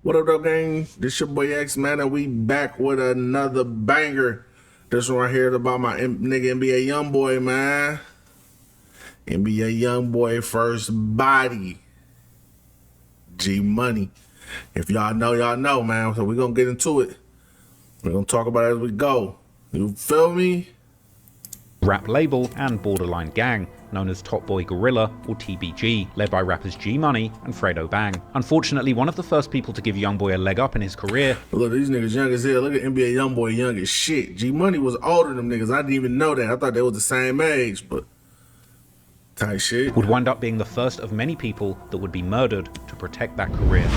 What up, though, gang? This your boy X, man, and we back with another banger. This one right here is about my nigga NBA YoungBoy, man. NBA YoungBoy first body. G Money. If y'all know, man. So we gonna get into it. We're gonna talk about it as we go. You feel me? Rap label and borderline gang known as Top Boy Gorilla, or TBG, led by rappers G Money and Fredo Bang. Unfortunately, one of the first people to give YoungBoy a leg up in his career. Look, these niggas young as hell. Look at NBA YoungBoy young as shit. G Money was older than them niggas. I didn't even know that. I thought they was the same age, but tight shit. Would wind up being the first of many people that would be murdered to protect that career.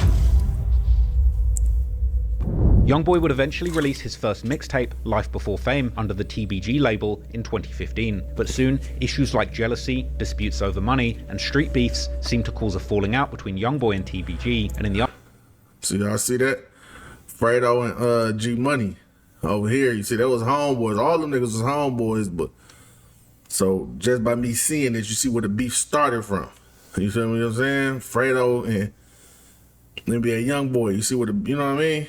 YoungBoy would eventually release his first mixtape, Life Before Fame, under the TBG label in 2015. But soon, issues like jealousy, disputes over money, and street beefs seemed to cause a falling out between YoungBoy and TBG, and in the So y'all see that? Fredo and G Money over here. You see, that was homeboys. All them niggas was homeboys, but so just by me seeing it, you see where the beef started from. You feel me? What I'm saying? Fredo and NBA YoungBoy. You see where the, you know what I mean?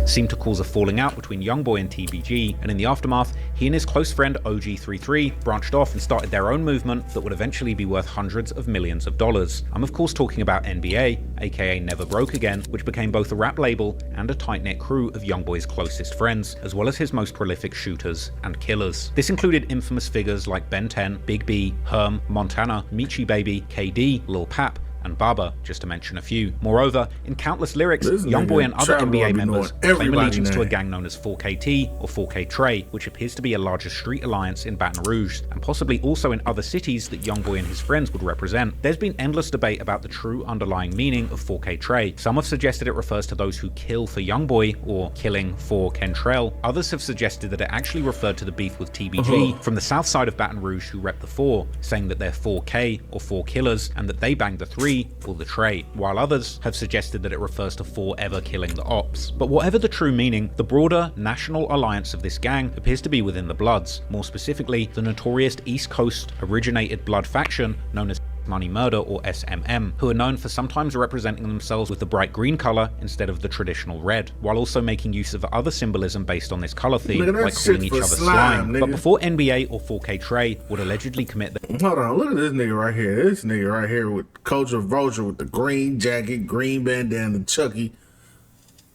seemed to cause a falling out between YoungBoy and TBG, and in the aftermath, he and his close friend OG33 branched off and started their own movement that would eventually be worth hundreds of millions of dollars. I'm of course talking about NBA, aka Never Broke Again, which became both a rap label and a tight-knit crew of YoungBoy's closest friends, as well as his most prolific shooters and killers. This included infamous figures like Ben 10, Big B, Herm, Montana, Michi Baby, KD, Lil Pap, and Baba, just to mention a few. Moreover, in countless lyrics, YoungBoy and other NBA members claim allegiance to a gang known as 4KT or 4K Trey, which appears to be a larger street alliance in Baton Rouge, and possibly also in other cities that YoungBoy and his friends would represent. There's been endless debate about the true underlying meaning of 4K Trey. Some have suggested it refers to those who kill for YoungBoy, or killing for Kentrell. Others have suggested that it actually referred to the beef with TBG from the south side of Baton Rouge who rep the 4, saying that they're 4K or 4 killers, and that they banged the 3 or the Trey, while others have suggested that it refers to 4 ever killing the Ops. But whatever the true meaning, the broader national alliance of this gang appears to be within the Bloods, more specifically the notorious East Coast originated Blood faction known as Money Murder or SMM, who are known for sometimes representing themselves with the bright green color instead of the traditional red, while also making use of other symbolism based on this color theme, like calling each other slime. But before NBA or 4K Trey would allegedly commit the— Hold on, look at this nigga right here. This nigga right here with Culture Vulture with the green jacket, green bandana, Chucky.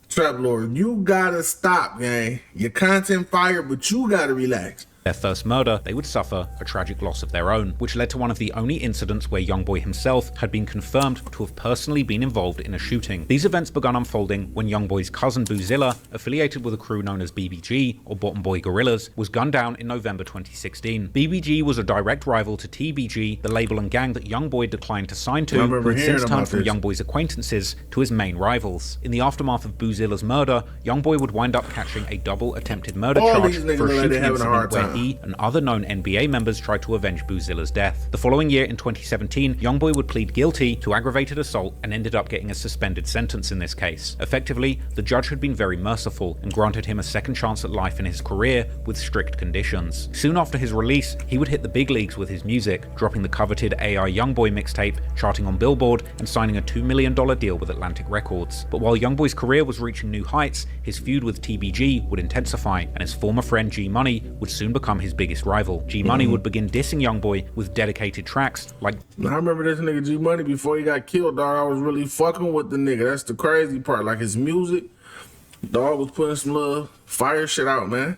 Trap Lord, you gotta stop, gang. Your content fire, but you gotta relax. Their first murder, they would suffer a tragic loss of their own, which led to one of the only incidents where YoungBoy himself had been confirmed to have personally been involved in a shooting. These events began unfolding when YoungBoy's cousin Boozilla, affiliated with a crew known as BBG, or Bottom Boy Gorillas, was gunned down in November 2016. BBG was a direct rival to TBG, the label and gang that YoungBoy declined to sign to, who had since turned from YoungBoy's acquaintances to his main rivals. In the aftermath of Boozilla's murder, YoungBoy would wind up catching a double attempted murder charge for a shooting incident where he and other known NBA members tried to avenge Boozilla's death. The following year, in 2017, YoungBoy would plead guilty to aggravated assault and ended up getting a suspended sentence in this case. Effectively, the judge had been very merciful and granted him a second chance at life in his career with strict conditions. Soon after his release, he would hit the big leagues with his music, dropping the coveted AI YoungBoy mixtape, charting on Billboard, and signing a $2 million deal with Atlantic Records. But while YoungBoy's career was reaching new heights, his feud with TBG would intensify, and his former friend G Money would soon become his biggest rival. G Money would begin dissing YoungBoy with dedicated tracks like— I remember this nigga G Money before he got killed, dog. I was really fucking with the nigga. That's the crazy part. Like his music, dog was putting some little fire shit out, man.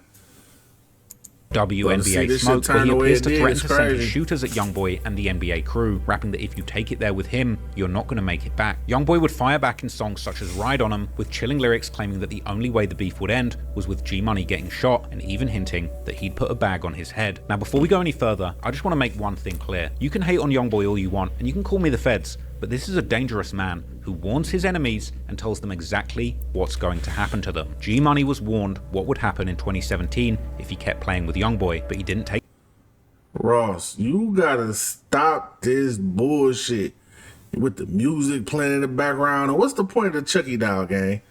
WNBA Smoke, where he appears to threaten to send his shooters at YoungBoy and the NBA crew, rapping that if you take it there with him, you're not going to make it back. YoungBoy would fire back in songs such as Ride On 'Em, with chilling lyrics claiming that the only way the beef would end was with G Money getting shot, and even hinting that he'd put a bag on his head. Now before we go any further, I just want to make one thing clear. You can hate on YoungBoy all you want, and you can call me the feds, but this is a dangerous man who warns his enemies and tells them exactly what's going to happen to them. G Money was warned what would happen in 2017 if he kept playing with YoungBoy, but he didn't take— Ross, you gotta stop this bullshit with the music playing in the background. And what's the point of the Chucky doll, gang?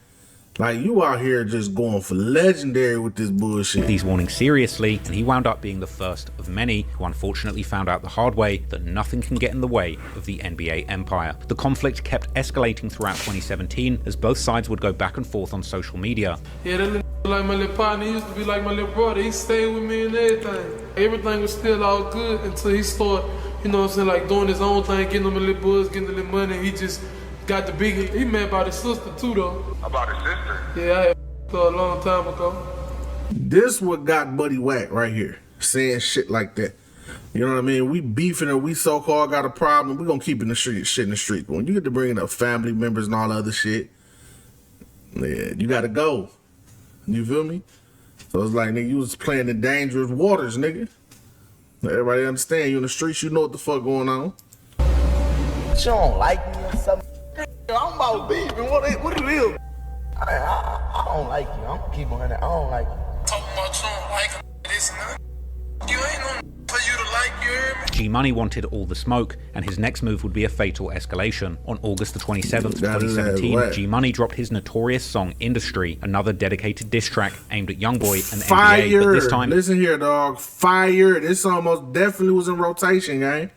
Like, you out here just going for legendary with this bullshit. These warnings seriously, and he wound up being the first of many who unfortunately found out the hard way that nothing can get in the way of the NBA empire. The conflict kept escalating throughout 2017 as both sides would go back and forth on social media. Yeah, that little like my little partner, he used to be like my little brother. He stayed with me and everything. Everything was still all good until he started, you know what I'm saying, like doing his own thing, getting him a little buzz, getting a little money. He just got the big, he mad about his sister too though. About his sister? Yeah, I had her a long time ago. This what got Buddy whack right here, saying shit like that. You know what I mean? We beefing or we so-called got a problem, we gonna keep in the street, shit in the street. But when you get to bringing up family members and all the other shit, yeah, you gotta go. You feel me? So it's like, nigga, you was playing in dangerous waters, nigga. Everybody understand, you in the streets, you know what the fuck going on. You don't like me or something? I'm about beefing. What it is? I don't like you. I'm gonna keep on it. I don't like you. Talking about you don't like this and that. You ain't no for you to like, you hear me? G-Money wanted all the smoke, and his next move would be a fatal escalation. On August the 27th, 2017, G-Money dropped his notorious song Industry, another dedicated diss track aimed at YoungBoy and the NBA, but this time... Listen here, dog. Fire. This almost definitely was in rotation, gang.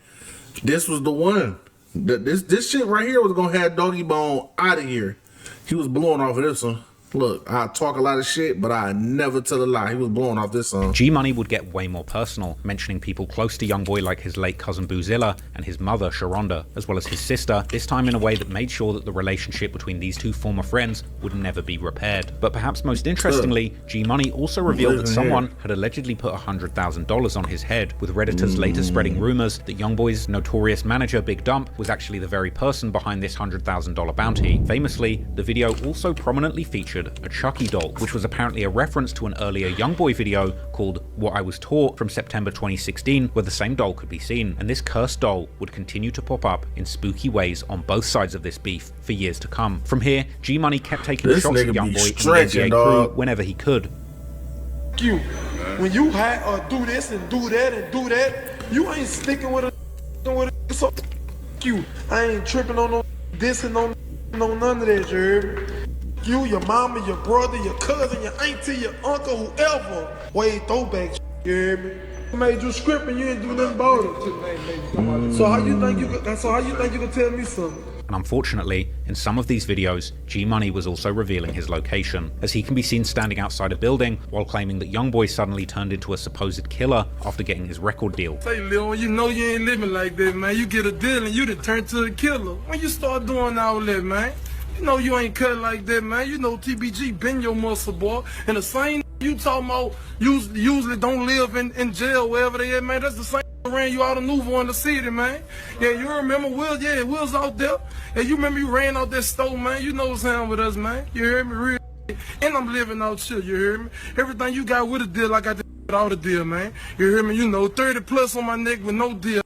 This was the one. This shit right here was gonna have Doggy Bone out of here. He was blowing off of this one. Look, I talk a lot of shit, but I never tell a lie. He was blowing off this song. G-Money would get way more personal, mentioning people close to YoungBoy like his late cousin Boozilla and his mother Sharonda, as well as his sister, this time in a way that made sure that the relationship between these two former friends would never be repaired. But perhaps most interestingly, G-Money also revealed that someone had allegedly put $100,000 on his head, with Redditors later spreading rumors that YoungBoy's notorious manager Big Dump was actually the very person behind this $100,000 bounty. Famously, the video also prominently featured a Chucky doll, which was apparently a reference to an earlier YoungBoy video called What I Was Taught from September 2016, where the same doll could be seen. And this cursed doll would continue to pop up in spooky ways on both sides of this beef for years to come. From here, G-Money kept taking shots at YoungBoy and the NBA crew whenever he could. You, when you do this and do that and do that, you ain't sticking with it. So you, I ain't tripping on no this and no none of that, you heard me? You, your mama, your brother, your cousin, your auntie, your uncle, whoever. Way throwback, you hear me? I made you script and you ain't do nothing about it. So how you think you can tell me something? And unfortunately, in some of these videos, G-Money was also revealing his location, as he can be seen standing outside a building while claiming that YoungBoy suddenly turned into a supposed killer after getting his record deal. Say, Lil, you know you ain't living like that, man. You get a deal and you done turn to a killer. When you start doing all that, man, you know you ain't cut like that, man. You know TBG been your muscle, boy. And the same you talking about usually don't live in jail, wherever they at, man. That's the same ran you out of Nouveau in the city, man. Yeah, you remember Will? Yeah, Will's out there. Yeah, you remember you ran out that store, man. You know what's happening with us, man. You hear me? Real. And I'm living out shit, you hear me? Everything you got with a deal, I got that without a deal, man. You hear me? You know, 30 plus on my neck with no deal.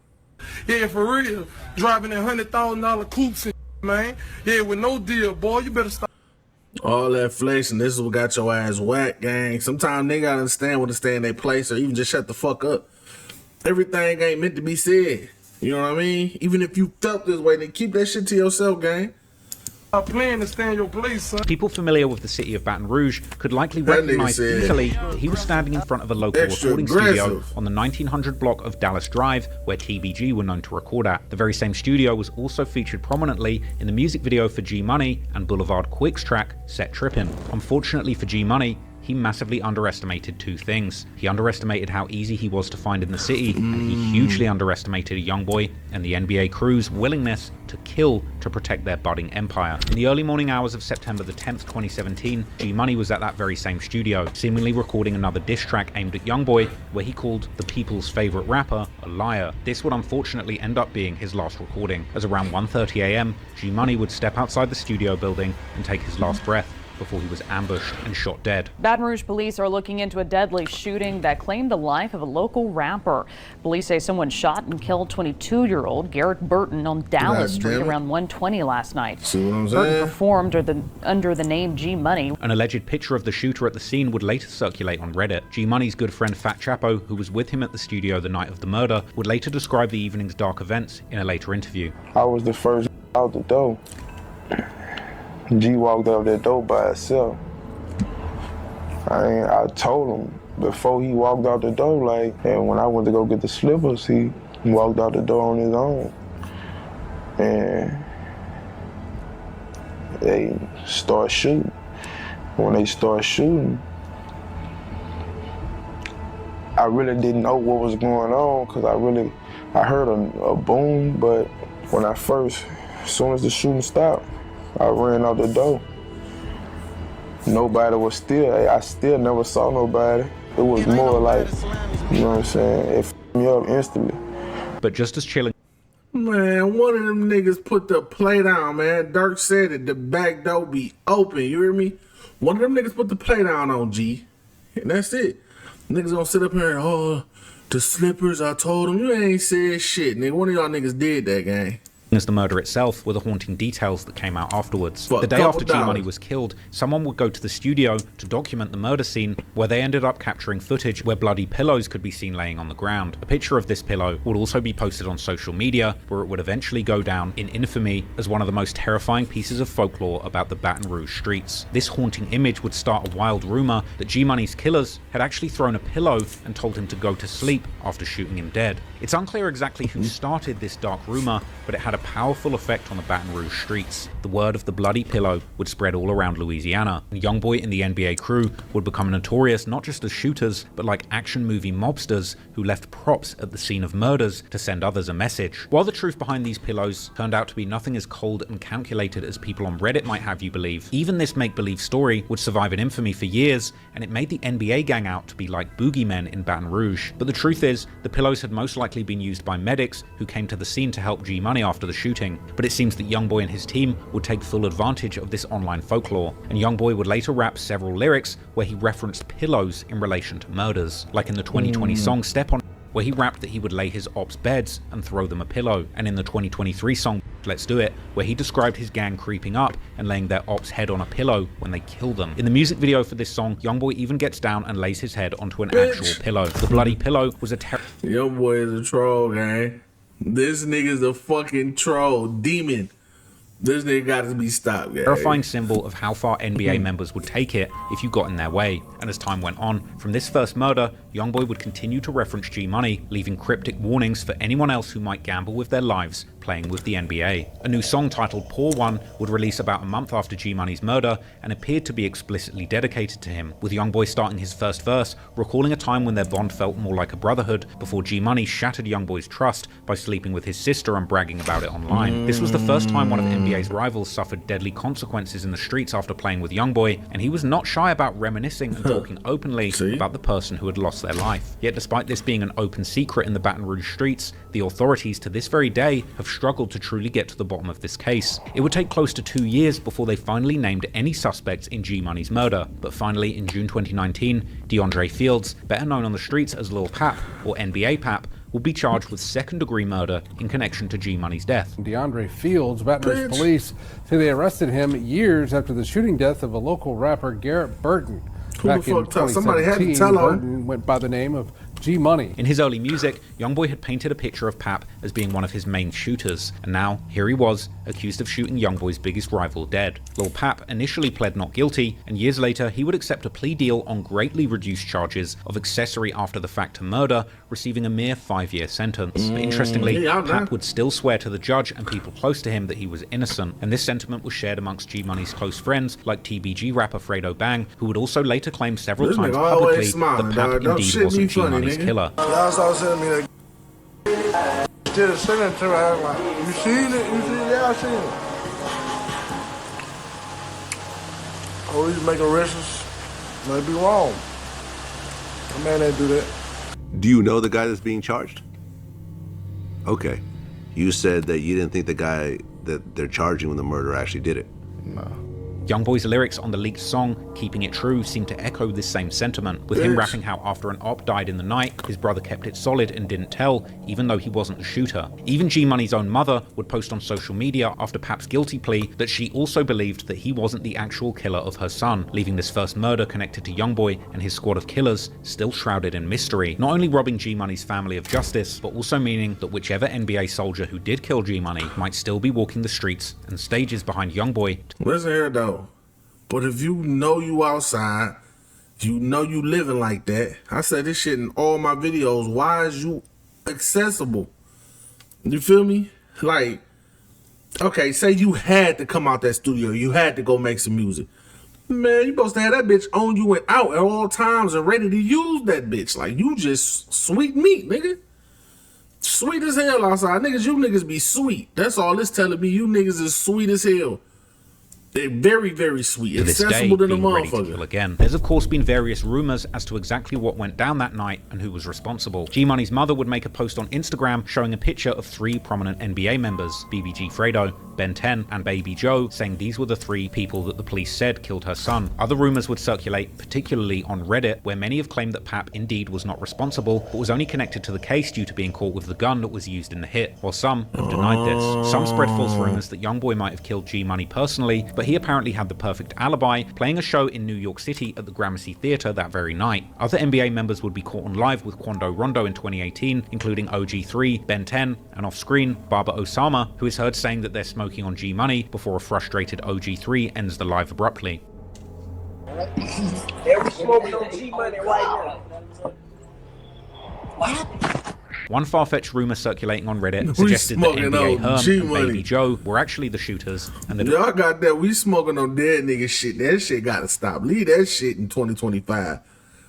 Yeah, for real. Driving in $100,000 coupes and man. Yeah, with no deal, boy. You better stop. All that flexing, this is what got your ass whacked, gang. Sometimes they gotta understand when to stay in their place or even just shut the fuck up. Everything ain't meant to be said. You know what I mean? Even if you felt this way, then keep that shit to yourself, gang. Stop playing to stay in your place, son. People familiar with the city of Baton Rouge could likely recognize easily that he was standing in front of a local recording studio on the 1900 block of Dallas Drive, where TBG were known to record at. The very same studio was also featured prominently in the music video for G-Money and Boulevard Quick's track, Set Trippin'. Unfortunately for G-Money, he massively underestimated two things. He underestimated how easy he was to find in the city, and he hugely underestimated YoungBoy and the NBA crew's willingness to kill to protect their budding empire. In the early morning hours of September the 10th, 2017, G-Money was at that very same studio, seemingly recording another diss track aimed at YoungBoy, where he called the people's favorite rapper a liar. This would unfortunately end up being his last recording, as around 1:30 AM, G-Money would step outside the studio building and take his last breath before he was ambushed and shot dead. Baton Rouge police are looking into a deadly shooting that claimed the life of a local rapper. Police say someone shot and killed 22-year-old Garrett Burton on Dallas Street around 1:20 last night. See what I'm Burton saying? performed under the name G-Money. An alleged picture of the shooter at the scene would later circulate on Reddit. G-Money's good friend Fat Chapo, who was with him at the studio the night of the murder, would later describe the evening's dark events in a later interview. I was the first out the door. G walked out that door by himself. I told him before he walked out the door, like, and when I went to go get the slippers, he walked out the door on his own. And they start shooting. When they start shooting, I really didn't know what was going on because I heard a boom, but when as soon as the shooting stopped, I ran out the door. Nobody was still, I still never saw nobody. It was more like, you know what I'm saying, it f***ed me up instantly. But just as chilling. Man, one of them niggas put the play down, man. Dirk said it, the back door be open, you hear me? One of them niggas put the play down on G, and that's it. Niggas gonna sit up here and, oh, the slippers, I told them. You ain't said shit, nigga. One of y'all niggas did that, gang. As the murder itself were the haunting details that came out afterwards. The day after G-Money was killed, someone would go to the studio to document the murder scene, where they ended up capturing footage where bloody pillows could be seen laying on the ground. A picture of this pillow would also be posted on social media, where it would eventually go down in infamy as one of the most terrifying pieces of folklore about the Baton Rouge streets. This haunting image would start a wild rumor that G-Money's killers had actually thrown a pillow and told him to go to sleep after shooting him dead. It's unclear exactly who started this dark rumor, but it had a powerful effect on the Baton Rouge streets. The word of the bloody pillow would spread all around Louisiana, and YoungBoy and the NBA crew would become notorious not just as shooters, but like action movie mobsters who left props at the scene of murders to send others a message. While the truth behind these pillows turned out to be nothing as cold and calculated as people on Reddit might have you believe, even this make-believe story would survive in infamy for years, and it made the NBA gang out to be like boogeymen in Baton Rouge. But the truth is, the pillows had most likely been used by medics who came to the scene to help G-Money after the shooting. But it seems that YoungBoy and his team would take full advantage of this online folklore, and YoungBoy would later rap several lyrics where he referenced pillows in relation to murders, like in the 2020 song Step On, where he rapped that he would lay his ops' beds and throw them a pillow, and in the 2023 song Let's Do It, where he described his gang creeping up and laying their ops' head on a pillow when they kill them. In the music video for this song, YoungBoy even gets down and lays his head onto an actual pillow. The bloody pillow was a YoungBoy is a troll, gang. This nigga's a fucking troll, demon. This nigga got to be stopped, gang. Terrifying symbol of how far NBA members would take it if you got in their way. And as time went on, from this first murder, YoungBoy would continue to reference G-Money, leaving cryptic warnings for anyone else who might gamble with their lives playing with the NBA. A new song titled Poor One would release about a month after G-Money's murder and appeared to be explicitly dedicated to him, with YoungBoy starting his first verse, recalling a time when their bond felt more like a brotherhood before G-Money shattered YoungBoy's trust by sleeping with his sister and bragging about it online. This was the first time one of NBA's rivals suffered deadly consequences in the streets after playing with YoungBoy, and he was not shy about reminiscing and talking openly about the person who had lost their life. Yet despite this being an open secret in the Baton Rouge streets, the authorities to this very day have struggled to truly get to the bottom of this case. It would take close to 2 years before they finally named any suspects in G-Money's murder, but finally in June 2019, DeAndre Fields, better known on the streets as Lil Pap or NBA Pap, will be charged with second-degree murder in connection to G-Money's death. DeAndre Fields, Baton Rouge police say they arrested him years after the shooting death of a local rapper, Garrett Burton. Back in 2017, Burton went by the name of G-Money. In his early music, YoungBoy had painted a picture of Pap as being one of his main shooters, and now here he was, accused of shooting YoungBoy's biggest rival dead. Lil Pap initially pled not guilty, and years later he would accept a plea deal on greatly reduced charges of accessory after the fact to murder, receiving a mere 5-year sentence. But interestingly, Pap would still swear to the judge and people close to him that he was innocent, and this sentiment was shared amongst G-Money's close friends like TBG rapper Fredo Bang, who would also later claim several times publicly that Pap indeed wasn't G-Money's killer. Y'all started sending me that did a signature. I was like, you seen it? You seen it? Yeah, I seen it. Oh, he's making arrests. Might be wrong. A man ain't do that. Do you know the guy that's being charged? Okay. You said that you didn't think the guy that they're charging with the murder actually did it. No. YoungBoy's lyrics on the leaked song, Keeping It True, seem to echo this same sentiment, with him rapping how after an op died in the night, his brother kept it solid and didn't tell, even though he wasn't the shooter. Even G Money's own mother would post on social media after Pap's guilty plea that she also believed that he wasn't the actual killer of her son, leaving this first murder connected to YoungBoy and his squad of killers still shrouded in mystery. Not only robbing G Money's family of justice, but also meaning that whichever NBA soldier who did kill G Money might still be walking the streets and stages behind YoungBoy. Listen here though, but if you know you outside, you know you living like that. I said this shit in all my videos. Why is you accessible? You feel me? Like, okay, say you had to come out that studio, you had to go make some music. Man, you supposed to have that bitch on you and out at all times and ready to use that bitch. Like, you just sweet meat, nigga. Sweet as hell outside. Niggas, you niggas be sweet. That's all it's telling me. You niggas is sweet as hell. They're very, very sweet. To this day, Accessible to the being ready to motherfucker. kill again. There's of course been various rumors as to exactly what went down that night and who was responsible. G Money's mother would make a post on Instagram showing a picture of 3 prominent NBA members, BBG Fredo, Ben 10, and Baby Joe, saying these were the 3 people that the police said killed her son. Other rumors would circulate, particularly on Reddit, where many have claimed that Pap indeed was not responsible, but was only connected to the case due to being caught with the gun that was used in the hit, while some have denied this. Some spread false rumors that YoungBoy might have killed G Money personally, but he apparently had the perfect alibi, playing a show in New York City at the Gramercy Theatre that very night. Other NBA members would be caught on live with Quando Rondo in 2018, including OG3, Ben 10, and off-screen, Baba Osama, who is heard saying that they're smoking on G Money before a frustrated OG3 ends the live abruptly. They were smoking on G Money right now. What? One far-fetched rumor circulating on Reddit suggested that NBA Herm and Baby Joe were actually the shooters, and that y'all got that. We smoking on dead nigga shit. That shit gotta stop. Leave that shit in 2025.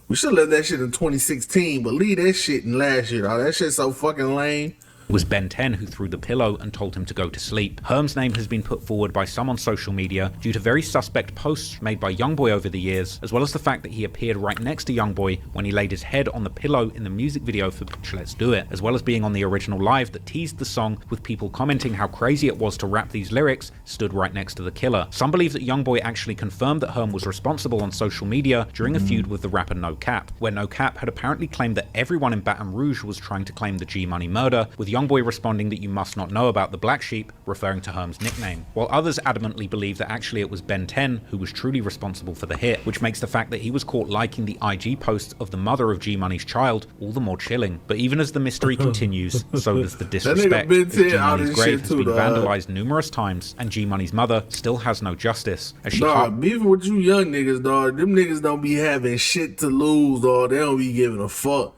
We should have left that shit in 2016, but leave that shit in last year. Oh, that shit's so fucking lame. It was Ben 10 who threw the pillow and told him to go to sleep. Herm's name has been put forward by some on social media due to very suspect posts made by YoungBoy over the years, as well as the fact that he appeared right next to YoungBoy when he laid his head on the pillow in the music video for Bitch Let's Do It, as well as being on the original live that teased the song, with people commenting how crazy it was to rap these lyrics stood right next to the killer. Some believe that YoungBoy actually confirmed that Herm was responsible on social media during a feud with the rapper No Cap, where No Cap had apparently claimed that everyone in Baton Rouge was trying to claim the G Money murder, with YoungBoy responding that you must not know about the Black Sheep, referring to Herm's nickname, while others adamantly believe that actually it was Ben 10 who was truly responsible for the hit, which makes the fact that he was caught liking the IG posts of the mother of G Money's child all the more chilling. But even as the mystery continues, so does the disrespect, as G Money's grave has been vandalized numerous times, and G Money's mother still has no justice, as she beefing with you young niggas, dog. Them niggas don't be having shit to lose, dog. They don't be giving a fuck.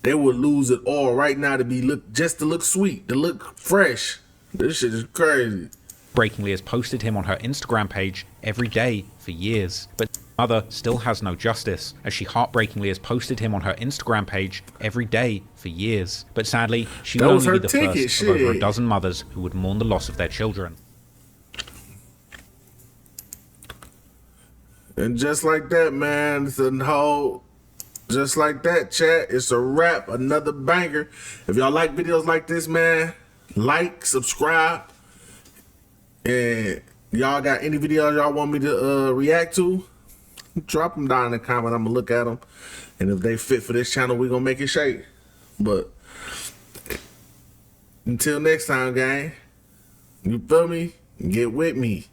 They would lose it all right now to look sweet, to look fresh. This shit is crazy. Breakingly has posted him on her Instagram page every day for years, but mother still has no justice, as she heartbreakingly has posted him on her Instagram page every day for years. But sadly, she will only be the first of over a dozen mothers who would mourn the loss of their children. And just like that, man, it's a whole... Just like that, chat. It's a wrap. Another banger. If y'all like videos like this, man, like, subscribe. And y'all got any videos y'all want me to react to, drop them down in the comment. I'm going to look at them. And if they fit for this channel, we're going to make it shake. But until next time, gang, you feel me? Get with me.